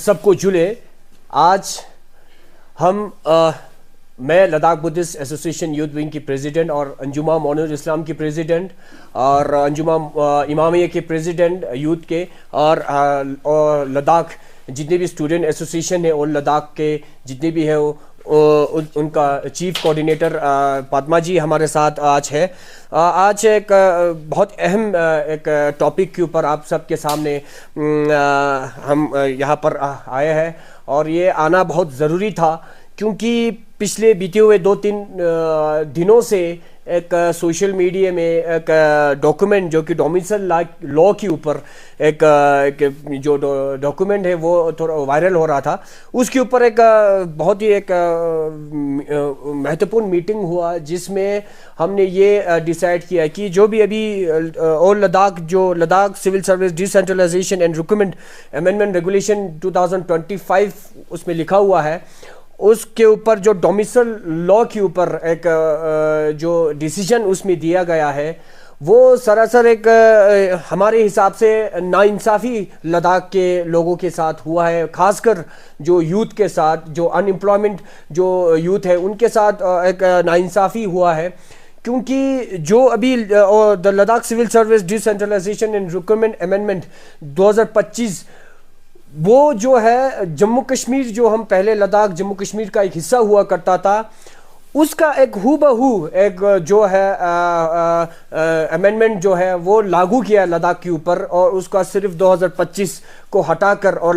सबको जुले। आज हम मैं Ladakh Buddhist association youth wing की प्रेसिडेंट और अंजुमा मोनूर इस्लाम की प्रेसिडेंट और अंजुमा इमामिया के प्रेसिडेंट यूथ के और लद्दाख जितने भी स्टूडेंट एसोसिएशन है और लद्दाख के जितने भी है उनका चीफ कोऑर्डिनेटर पद्मा जी हमारे साथ आज है। आज एक बहुत अहम एक टॉपिक के ऊपर आप सबके सामने हम यहाँ पर आए हैं और ये आना बहुत ज़रूरी था, क्योंकि पिछले बीते हुए 2-3 दिनों से एक सोशल मीडिया में एक डॉक्यूमेंट जो कि डोमिसाइल लॉ के ऊपर एक जो डॉक्यूमेंट है वो थोड़ा वायरल हो रहा था। उसके ऊपर एक बहुत ही एक महत्वपूर्ण मीटिंग हुआ जिसमें हमने ये डिसाइड किया कि जो भी अभी और Ladakh civil service decentralization and recruitment amendment regulation 2025 उसमें लिखा हुआ है, उसके ऊपर जो डोमिसाइल लॉ के ऊपर एक जो डिसीजन उसमें दिया गया है वो सरासर एक हमारे हिसाब से नाइंसाफ़ी लद्दाख के लोगों के साथ हुआ है, खासकर जो यूथ के साथ, जो अनएम्प्लॉयमेंट जो यूथ है उनके साथ एक नाइंसाफ़ी हुआ है। क्योंकि जो अभी the Ladakh civil service decentralization and recruitment amendment 2025 वो जो है जम्मू कश्मीर, जो हम पहले लद्दाख जम्मू कश्मीर का एक हिस्सा हुआ करता था, उसका एक हूबहू एक जो है अमेंडमेंट जो है वो लागू किया लद्दाख के ऊपर और उसका सिर्फ 2025 को हटाकर और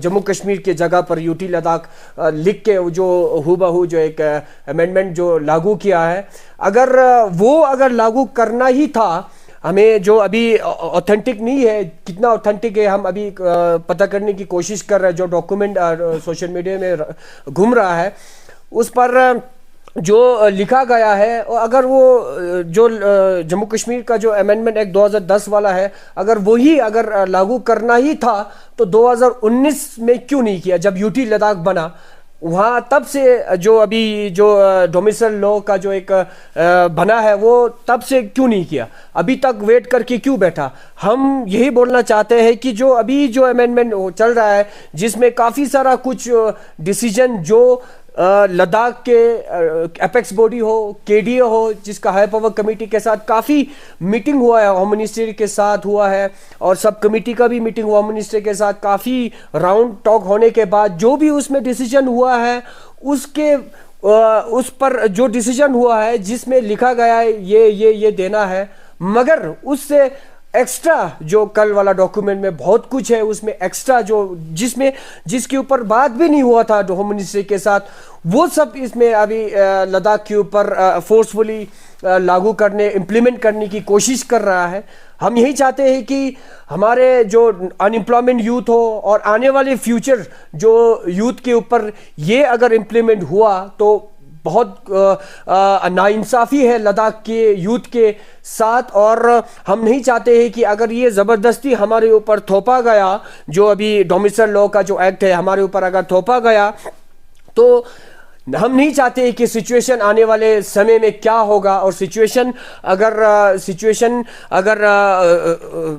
जम्मू कश्मीर के जगह पर यूटी लद्दाख लिख के जो हूबहू जो एक अमेंडमेंट जो लागू किया है, अगर लागू करना ही था, हमें जो अभी ऑथेंटिक नहीं है, कितना ऑथेंटिक है हम अभी पता करने की कोशिश कर रहे हैं। जो डॉक्यूमेंट सोशल मीडिया में घूम रहा है उस पर जो लिखा गया है, और अगर वो जो जम्मू कश्मीर का जो अमेंडमेंट एक्ट 2010 वाला है अगर लागू करना ही था तो 2019 में क्यों नहीं किया, जब यूटी लद्दाख बना वहाँ तब से जो अभी जो डोमिसाइल लॉ का जो एक बना है वो तब से क्यों नहीं किया, अभी तक वेट करके क्यों बैठा। हम यही बोलना चाहते हैं कि जो अभी जो अमेंडमेंट चल रहा है जिसमें काफ़ी सारा कुछ डिसीजन जो लद्दाख के एपेक्स बॉडी हो, केडीए हो, जिसका हाई पावर कमेटी के साथ काफ़ी मीटिंग हुआ है, होम मिनिस्ट्री के साथ हुआ है और सब कमेटी का भी मीटिंग हुआ होम मिनिस्ट्री के साथ, काफ़ी राउंड टॉक होने के बाद जो भी उसमें डिसीजन हुआ है उसके उस पर जो डिसीजन हुआ है जिसमें लिखा गया है ये देना है, मगर उससे एक्स्ट्रा जो कल वाला डॉक्यूमेंट में बहुत कुछ है, उसमें एक्स्ट्रा जिसके ऊपर बात भी नहीं हुआ था होम मिनिस्ट्री के साथ, वो सब इसमें अभी लद्दाख के ऊपर फोर्सफुली लागू करने इम्प्लीमेंट करने की कोशिश कर रहा है। हम यही चाहते हैं कि हमारे जो अनएम्प्लॉयमेंट यूथ हो और आने वाले फ्यूचर जो यूथ के ऊपर ये अगर इम्प्लीमेंट हुआ तो बहुत नाइंसाफ़ी है लद्दाख के यूथ के साथ, और हम नहीं चाहते हैं कि अगर ये ज़बरदस्ती हमारे ऊपर थोपा गया, जो अभी डोमिसाइल लॉ का जो एक्ट है हमारे ऊपर अगर थोपा गया, तो हम नहीं चाहते कि सिचुएशन आने वाले समय में क्या होगा, और सिचुएशन अगर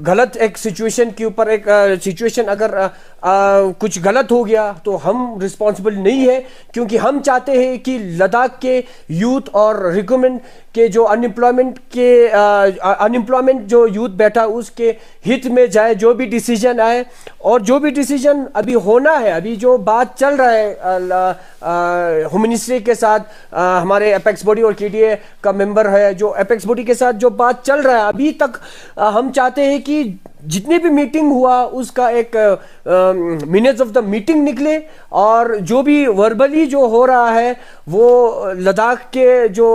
गलत एक सिचुएशन के ऊपर एक सिचुएशन अगर कुछ गलत हो गया तो हम रिस्पॉन्सिबल नहीं है, क्योंकि हम चाहते हैं कि लद्दाख के यूथ और रिक्रूटमेंट के जो अनएम्प्लॉयमेंट जो यूथ बैठा उसके हित में जाए, जो भी डिसीजन आए और जो भी डिसीजन अभी होना है, अभी जो बात चल रहा है होम मिनिस्ट्री के साथ, हमारे एपेक्स बॉडी और केडीए का मेंबर है, जो एपेक्स बॉडी के साथ जो बात चल रहा है अभी तक, हम चाहते हैं कि जितने भी मीटिंग हुआ उसका एक मिनट्स ऑफ द मीटिंग निकले, और जो भी वर्बली जो हो रहा है वो लद्दाख के जो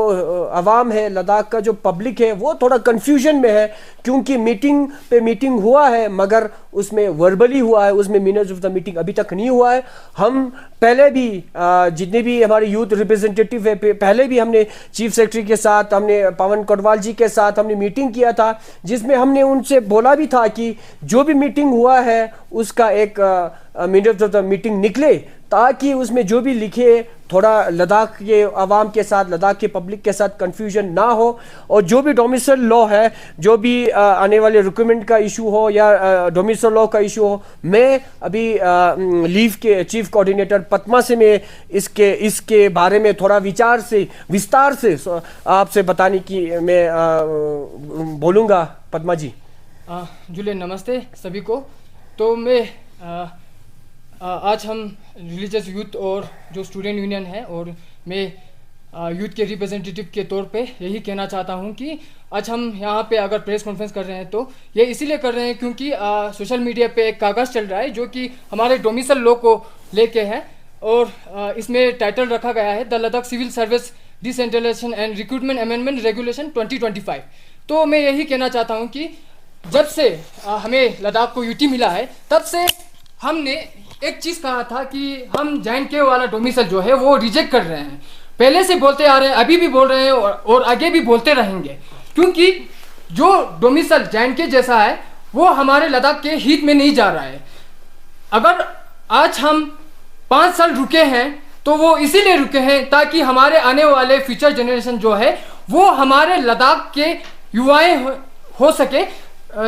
अवाम है, लद्दाख का जो पब्लिक है वो थोड़ा कंफ्यूजन में है, क्योंकि मीटिंग पे मीटिंग हुआ है मगर उसमें वर्बली हुआ है, उसमें मिनट्स ऑफ द मीटिंग अभी तक नहीं हुआ है। हम पहले भी जितने भी हमारे यूथ रिप्रेजेंटेटिव है, पहले भी हमने चीफ सेक्रेटरी के साथ, हमने पवन कोटवाल जी के साथ हमने मीटिंग किया था, जिसमें हमने उनसे बोला भी था कि जो भी मीटिंग हुआ है उसका एक मिनट्स ऑफ द मीटिंग निकले, ताकि उसमें जो भी लिखे थोड़ा लद्दाख के आवाम के साथ, लद्दाख के पब्लिक के साथ कंफ्यूजन ना हो, और जो भी डोमिसाइल लॉ है, जो भी आने वाले रिक्रूटमेंट का इशू हो या डोमिसाइल लॉ का इशू हो, मैं अभी लीव के चीफ कोऑर्डिनेटर पद्मा से मैं इसके बारे में थोड़ा विस्तार से आपसे बताने की मैं बोलूँगा। पद्मा जी। जुलियन, नमस्ते सभी को। तो मैं आज हम रिलीजियस यूथ और जो स्टूडेंट यूनियन है और मैं यूथ के रिप्रेजेंटेटिव के तौर पे यही कहना चाहता हूँ कि आज हम यहाँ पे अगर प्रेस कॉन्फ्रेंस कर रहे हैं तो ये इसीलिए कर रहे हैं क्योंकि सोशल मीडिया पे एक कागज़ चल रहा है जो कि हमारे डोमिसाइल लॉ को लेके है, और इसमें टाइटल रखा गया है the Ladakh civil service decentralization and recruitment amendment regulation 2025। तो मैं यही कहना चाहता हूँ कि जब से हमें लद्दाख को यूटी मिला है तब से हमने एक चीज़ कहा था कि हम JNK वाला डोमिसाइल जो है वो रिजेक्ट कर रहे हैं। पहले से बोलते आ रहे हैं, अभी भी बोल रहे हैं और आगे भी बोलते रहेंगे, क्योंकि जो डोमिसाइल JNK जैसा है वो हमारे लद्दाख के हित में नहीं जा रहा है। अगर आज हम 5 साल रुके हैं तो वो इसीलिए रुके हैं ताकि हमारे आने वाले फ्यूचर जनरेशन जो है वो हमारे लद्दाख के युवाएं हो सके।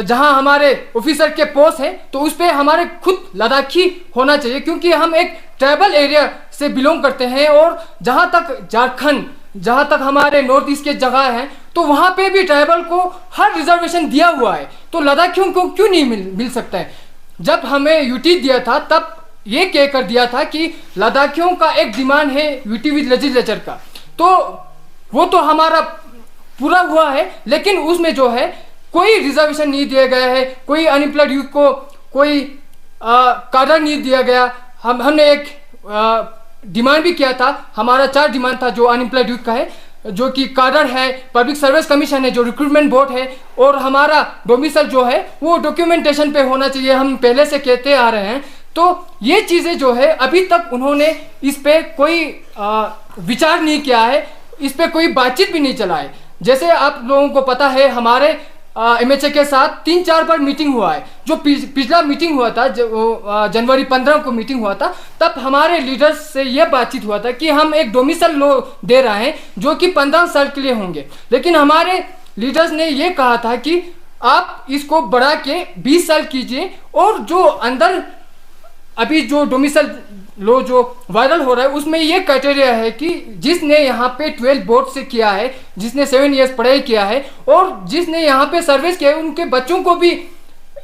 जहां हमारे ऑफिसर के पोस्ट है तो उस पर हमारे खुद लद्दाखी होना चाहिए, क्योंकि हम एक ट्राइबल एरिया से बिलोंग करते हैं, और जहां तक झारखंड, जहां तक हमारे नॉर्थ ईस्ट के जगह हैं तो वहां पे भी ट्राइबल को हर रिजर्वेशन दिया हुआ है, तो लद्दाखियों को क्यों नहीं मिल सकता है। जब हमें यूटी दिया था तब ये कहकर दिया था कि लद्दाखियों का एक डिमांड है यूटी विद लेजिस्लेचर का, तो वो तो हमारा पूरा हुआ है, लेकिन उसमें जो है कोई रिजर्वेशन नहीं दिया गया है, कोई अनएम्प्लॉयड यूथ को कोई कार्डर नहीं दिया गया। हमने एक डिमांड भी किया था, हमारा 4 डिमांड था जो अनएम्प्लॉयड यूथ का है, जो कि कार्डर है, पब्लिक सर्विस कमीशन है, जो रिक्रूटमेंट बोर्ड है, और हमारा डोमिसाइल जो है वो डॉक्यूमेंटेशन पे होना चाहिए, हम पहले से कहते आ रहे हैं। तो ये चीज़ें जो है अभी तक उन्होंने इस पे कोई विचार नहीं किया है, इस पे कोई बातचीत भी नहीं चला है। जैसे आप लोगों को पता है हमारे MHA के साथ 3-4 बार मीटिंग हुआ है। जो पिछला मीटिंग हुआ था जनवरी 15 को मीटिंग हुआ था, तब हमारे लीडर्स से यह बातचीत हुआ था कि हम एक डोमिसाइल लॉ दे रहे हैं जो कि 15 साल के लिए होंगे, लेकिन हमारे लीडर्स ने यह कहा था कि आप इसको बढ़ा के 20 साल कीजिए, और जो अंदर अभी जो डोमिसाइल लॉ जो वायरल हो रहा है उसमें ये क्राइटेरिया है कि जिसने यहाँ पे 12 बोर्ड से किया है, जिसने 7 इयर्स पढ़ाई किया है, और जिसने यहाँ पे सर्विस किया है, उनके बच्चों को भी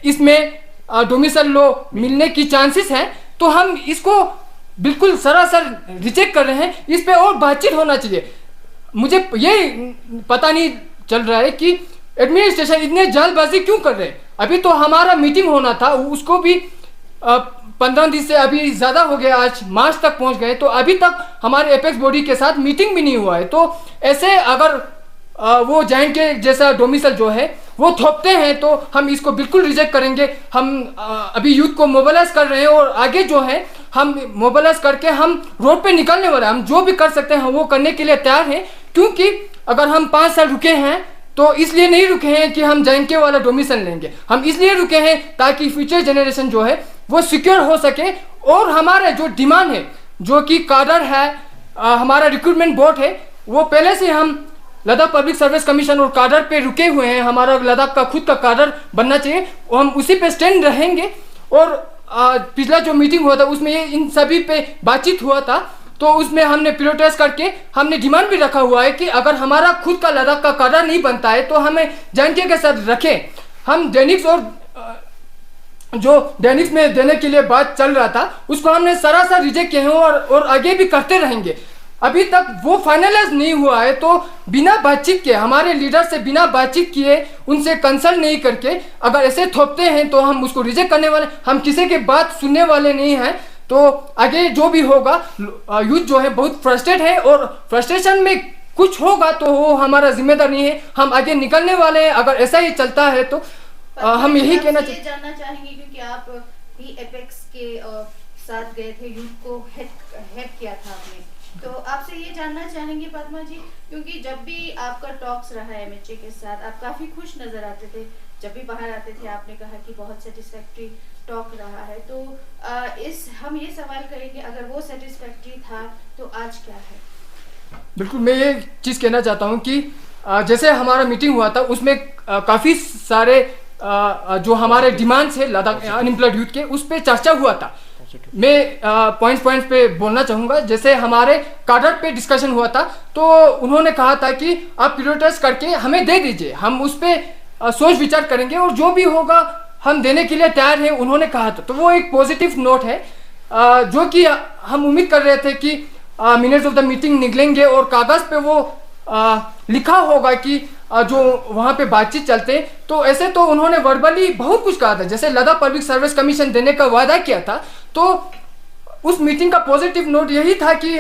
इसमें डोमिसाइल लॉ मिलने की चांसेस हैं। तो हम इसको बिल्कुल सरासर रिजेक्ट कर रहे हैं, इस पे और बातचीत होना चाहिए। मुझे ये पता नहीं चल रहा है कि एडमिनिस्ट्रेशन इतने जल्दबाजी क्यों कर रहे हैं। अभी तो हमारा मीटिंग होना था, उसको भी 15 दिन से अभी ज़्यादा हो गया, आज मार्च तक पहुंच गए, तो अभी तक हमारे एपेक्स बॉडी के साथ मीटिंग भी नहीं हुआ है। तो ऐसे अगर वो JNK जैसा डोमिसाइल जो है वो थोपते हैं तो हम इसको बिल्कुल रिजेक्ट करेंगे। हम अभी यूथ को मोबिलाइज कर रहे हैं, और आगे जो है हम मोबिलाइज करके हम रोड पे निकलने वाले हैं। हम जो भी कर सकते हैं वो करने के लिए तैयार हैं, क्योंकि अगर हम 5 साल रुके हैं तो इसलिए नहीं रुके हैं कि हम JNK वाला डोमिसाइल लेंगे, हम इसलिए रुके हैं ताकि फ्यूचर जनरेशन जो है वो सिक्योर हो सके। और हमारे जो डिमांड है, जो कि कार्डर है, हमारा रिक्रूटमेंट बोर्ड है, वो पहले से हम लद्दाख पब्लिक सर्विस कमीशन और कार्डर पे रुके हुए हैं। हमारा लद्दाख का खुद का कार्डर बनना चाहिए, और हम उसी पे स्टैंड रहेंगे। और पिछला जो मीटिंग हुआ था उसमें ये इन सभी पे बातचीत हुआ था, तो उसमें हमने प्रियोरिटाइज करके हमने डिमांड भी रखा हुआ है कि अगर हमारा खुद का लद्दाख का कार्डर नहीं बनता है तो हमें JNK के साथ रखें। हम डेनिक्स और जो डेनिक्स में देने के लिए बात चल रहा था उसको हमने सरासर रिजेक्ट किए हैं, और आगे भी करते रहेंगे। अभी तक वो फाइनलाइज नहीं हुआ है, तो बिना बातचीत के, हमारे लीडर से बिना बातचीत किए, उनसे कंसल्ट नहीं करके अगर ऐसे थोपते हैं तो हम उसको रिजेक्ट करने वाले, हम किसी की बात सुनने वाले नहीं हैं। तो आगे जो भी होगा, यूथ जो है बहुत फ्रस्ट्रेट है, और फ्रस्ट्रेशन में कुछ होगा तो वो हमारा जिम्मेदार नहीं है, हम आगे निकलने वाले हैं। अगर ऐसा ही चलता है तो हम यही कहना जानना चाहेंगे, क्योंकि आप भी एपेक्स के साथ गए थे, यूथ को हेड किया था आपने, तो आपसे ये जानना चाहेंगे पद्मा जी क्योंकि जब भी आपका टॉक्स रहा है एमएचए के साथ आप काफ़ी खुश नज़र आते थे, जब भी बाहर आते थे आपने कहा कि बहुत सेटिस्फैक्ट्री टॉक रहा है। तो हम ये सवाल करेंगे, अगर वो सेटिस्फैक्ट्री था तो आज क्या है? बिल्कुल, मैं ये चीज़ कहना चाहता हूँ कि जैसे हमारा मीटिंग हुआ था उसमें काफ़ी सारे जो हमारे डिमांड्स है लद्दाख अनएम्प्लॉयड यूथ के, उस पर चर्चा हुआ था। मैं पॉइंट्स पे बोलना चाहूँगा। जैसे हमारे कार्डर पे डिस्कशन हुआ था, तो उन्होंने कहा था कि आप प्रायोरिटाइज करके हमें दे दीजिए, हम उस पर सोच विचार करेंगे और जो भी होगा हम देने के लिए तैयार हैं, उन्होंने कहा था। तो वो एक पॉजिटिव नोट है जो कि हम उम्मीद कर रहे थे कि मिनट्स ऑफ द मीटिंग निकलेंगे और कागज़ पे वो लिखा होगा कि जो वहाँ पे बातचीत चलते। तो ऐसे तो उन्होंने वर्बली बहुत कुछ कहा था, जैसे लद्दाख पब्लिक सर्विस कमीशन देने का वादा किया था। तो उस मीटिंग का पॉजिटिव नोट यही था कि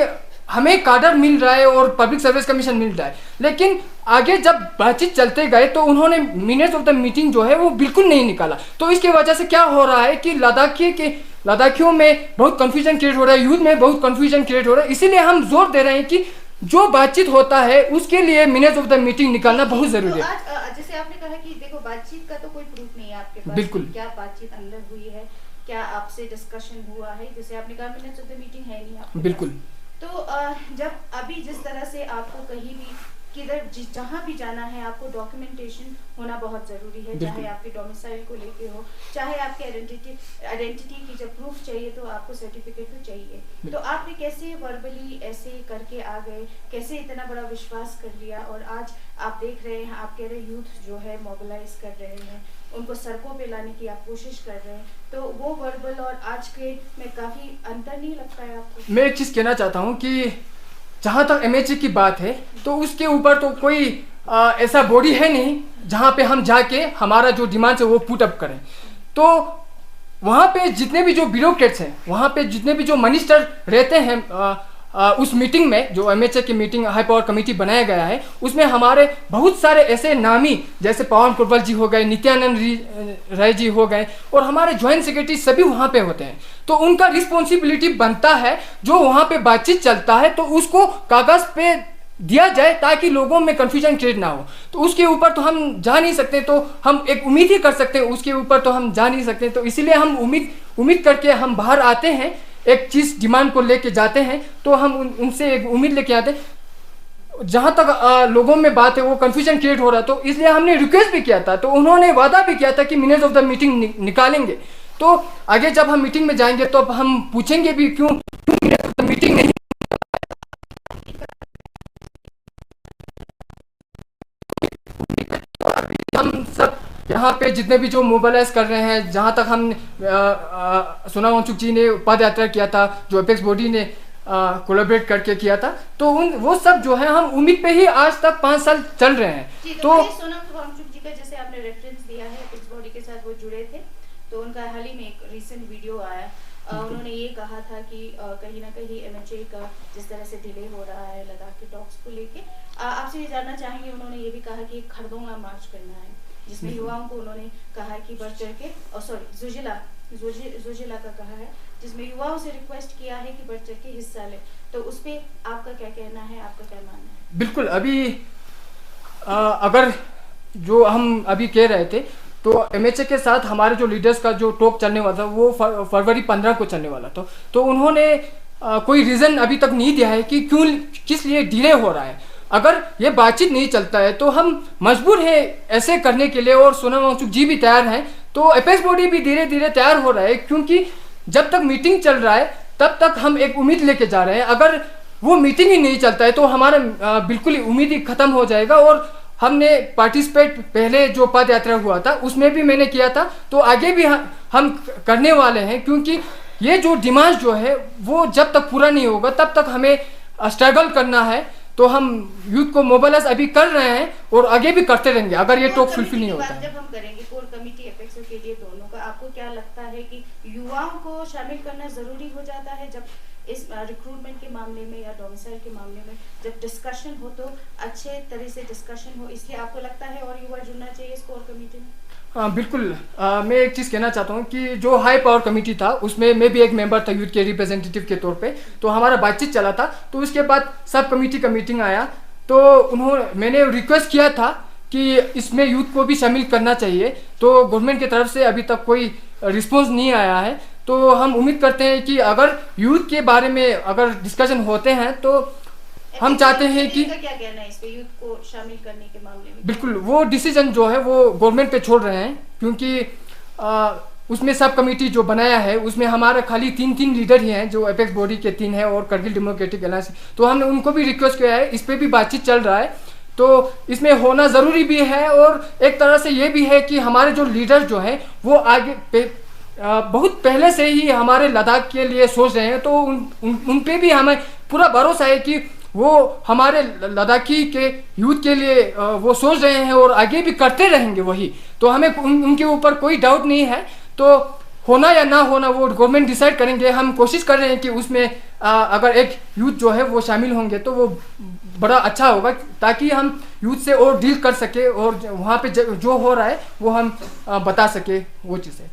हमें काडर मिल रहा है और पब्लिक सर्विस कमीशन मिल रहा है। लेकिन आगे जब बातचीत चलते गए तो उन्होंने मिनट्स ऑफ द मीटिंग जो है वो बिल्कुल नहीं निकाला। तो इसकी वजह से क्या हो रहा है कि लद्दाखियों में बहुत कंफ्यूजन क्रिएट हो रहा है, यूथ में बहुत कंफ्यूजन क्रिएट हो रहा है। इसीलिए हम जोर दे रहे हैं कि जो बातचीत होता है उसके लिए मिनट्स ऑफ द मीटिंग निकालना बहुत जरूरी है। तो आज जैसे आपने कहा कि देखो बातचीत का तो कोई प्रूफ नहीं है आपके पास, बिल्कुल, क्या बातचीत अंदर हुई है, क्या आपसे डिस्कशन हुआ है? जैसे आपने कहा मिनट्स ऑफ द मीटिंग है नहीं आपके बिल्कुल। तो जब अभी जिस तरह से आपको कहीं भी किधर जहाँ भी जाना है आपको डॉक्यूमेंटेशन होना बहुत ज़रूरी है, चाहे आपके डोमिसाइल को लेके हो, चाहे आपके आइडेंटिटी की जब प्रूफ चाहिए तो आपको सर्टिफिकेट तो चाहिए। तो आपने कैसे वर्बली ऐसे करके आ गए, कैसे इतना बड़ा विश्वास कर लिया? और आज आप देख रहे हैं, आप कह रहे यूथ जो है मोबिलाइज कर रहे हैं, उनको सड़कों पे लाने की आप कोशिश कर रहे हैं, तो वो वर्बल और आज के में काफ़ी अंतर नहीं लगता है आपको? मैं एक चीज़ कहना चाहता हूँ कि जहाँ तक एमएचए की बात है तो उसके ऊपर तो कोई ऐसा बॉडी है नहीं जहाँ पे हम जाके हमारा जो डिमांड है वो पुट अप करें। तो वहाँ पे जितने भी जो ब्यूरोक्रेट्स हैं, वहाँ पे जितने भी जो मिनिस्टर रहते हैं उस मीटिंग में, जो एमएचए की मीटिंग हाई पावर कमेटी बनाया गया है, उसमें हमारे बहुत सारे ऐसे नामी जैसे पवन कुरबल जी हो गए, नित्यानंद राय जी हो गए और हमारे ज्वाइंट सेक्रेटरी सभी वहाँ पे होते हैं। तो उनका रिस्पॉन्सिबिलिटी बनता है जो वहाँ पे बातचीत चलता है तो उसको कागज़ पे दिया जाए ताकि लोगों में कंफ्यूजन क्रिएट ना हो। तो उसके ऊपर तो हम जा नहीं सकते, तो हम एक उम्मीद ही कर सकते हैं, उसके ऊपर तो हम जा नहीं सकते। तो इसीलिए हम उम्मीद करके हम बाहर आते हैं, एक चीज़ डिमांड को लेके जाते हैं, तो हम उनसे एक उम्मीद लेके आते हैं। जहाँ तक लोगों में बात है वो कंफ्यूजन क्रिएट हो रहा है, तो इसलिए हमने रिक्वेस्ट भी किया था। तो उन्होंने वादा भी किया था कि मिनट्स ऑफ द मीटिंग निकालेंगे। तो आगे जब हम मीटिंग में जाएंगे तो अब हम पूछेंगे भी क्यों मिनट्स ऑफ द मीटिंग नहीं। हम सब यहाँ पे जितने भी जो मोबिलाइज कर रहे हैं, जहाँ तक हम सोनाम वांगचुक जी ने पद यात्रा किया था, जो एपेक्स बॉडी ने कोलैबोरेट करके किया था, तो वो सब जो है हम उम्मीद पे ही आज तक 5 साल चल रहे हैं। तो सोनाम वांगचुक जी का जैसे आपने रेफरेंस दिया है, एपेक्स बॉडी के साथ वो जुड़े थे, तो उनका हाल ही में एक रिसेंट वीडियो आया, उन्होंने ये कहा था कि कहीं ना कहीं एमएचए का जिस तरह से डिले हो रहा है लद्दाख के टॉक्स को लेके, आपसे ये जानना चाहेंगे, उन्होंने ये भी कहा कि खरदोंगला मार्च करना है जिसमें युवाओं को उन्होंने कहा कि बढ़ चढ़ के, जोजिला का कहा है, जिसमें युवाओं से रिक्वेस्ट किया है कि बढ़ चढ़ के हिस्सा ले। तो उस पर आपका क्या कहना है, आपका क्या मानना है? बिल्कुल, अभी अगर जो हम अभी कह रहे थे तो एमएचए के साथ हमारे जो लीडर्स का जो टॉक चलने वाला था वो फरवरी 15 को चलने वाला था। तो उन्होंने कोई रीज़न अभी तक नहीं दिया है कि क्यों, किस लिए डिले हो रहा है। अगर ये बातचीत नहीं चलता है तो हम मजबूर हैं ऐसे करने के लिए, और सोनाम वांगचुक जी भी तैयार हैं, तो एपेक्स बॉडी भी धीरे धीरे तैयार हो रहा है, क्योंकि जब तक मीटिंग चल रहा है तब तक हम एक उम्मीद लेके जा रहे हैं। अगर वो मीटिंग ही नहीं चलता है तो हमारा बिल्कुल ही उम्मीद ही खत्म हो जाएगा। और हमने पार्टिसिपेट पहले जो पद यात्रा हुआ था उसमें भी मैंने किया था, तो आगे भी हम करने वाले हैं, क्योंकि ये जो डिमांड जो है वो जब तक पूरा नहीं होगा तब तक हमें स्ट्रगल करना है। तो हम यूथ को मोबिलाइज अभी कर रहे हैं और आगे भी करते रहेंगे अगर ये टॉक फुलफिल नहीं होता है। जब हम करेंगे कोर कमेटी एपेक्स के लिए दोनों का, आपको क्या लगता है कि युवाओं को शामिल करना जरूरी हो जाता है जब इस रिक्रूटमेंट के मामले में या डोमिसाइल के मामले में जब डिस्कशन हो तो अच्छे तरह से डिस्कशन हो, इसलिए आपको लगता है और युवा जुड़ना चाहिए इस कोर कमेटी में? हाँ बिल्कुल, मैं एक चीज़ कहना चाहता हूँ कि जो हाई पावर कमेटी था उसमें मैं भी एक मेंबर था यूथ के रिप्रेजेंटेटिव के तौर पे। तो हमारा बातचीत चला था, तो उसके बाद सब कमेटी का मीटिंग आया, तो मैंने रिक्वेस्ट किया था कि इसमें यूथ को भी शामिल करना चाहिए, तो गवर्नमेंट की तरफ से अभी तक कोई रिस्पॉन्स नहीं आया है। तो हम उम्मीद करते हैं कि अगर यूथ के बारे में अगर डिस्कशन होते हैं तो हम चाहते हैं कि क्या कहना है इस पे यूथ को शामिल करने के मामले में? बिल्कुल वो डिसीजन जो है वो गवर्नमेंट पे छोड़ रहे हैं, क्योंकि उसमें सब कमेटी जो बनाया है उसमें हमारे खाली तीन लीडर ही हैं, जो एपेक्स बॉडी के 3 हैं और करगिल डेमोक्रेटिक अलायंस। तो हमने उनको भी रिक्वेस्ट किया है, इस पे भी बातचीत चल रहा है, तो इसमें होना ज़रूरी भी है। और एक तरह से ये भी है कि हमारे जो लीडर जो हैं वो आगे बहुत पहले से ही हमारे लद्दाख के लिए सोच रहे हैं, तो उन पे भी हमें पूरा भरोसा है कि वो हमारे लद्दाखी के यूथ के लिए वो सोच रहे हैं और आगे भी करते रहेंगे वही। तो हमें उनके ऊपर कोई डाउट नहीं है। तो होना या ना होना वो गवर्नमेंट डिसाइड करेंगे। हम कोशिश कर रहे हैं कि उसमें अगर एक यूथ जो है वो शामिल होंगे तो वो बड़ा अच्छा होगा, ताकि हम यूथ से और डील कर सके और वहाँ पे जो हो रहा है वो हम बता सके वो चीज़ है।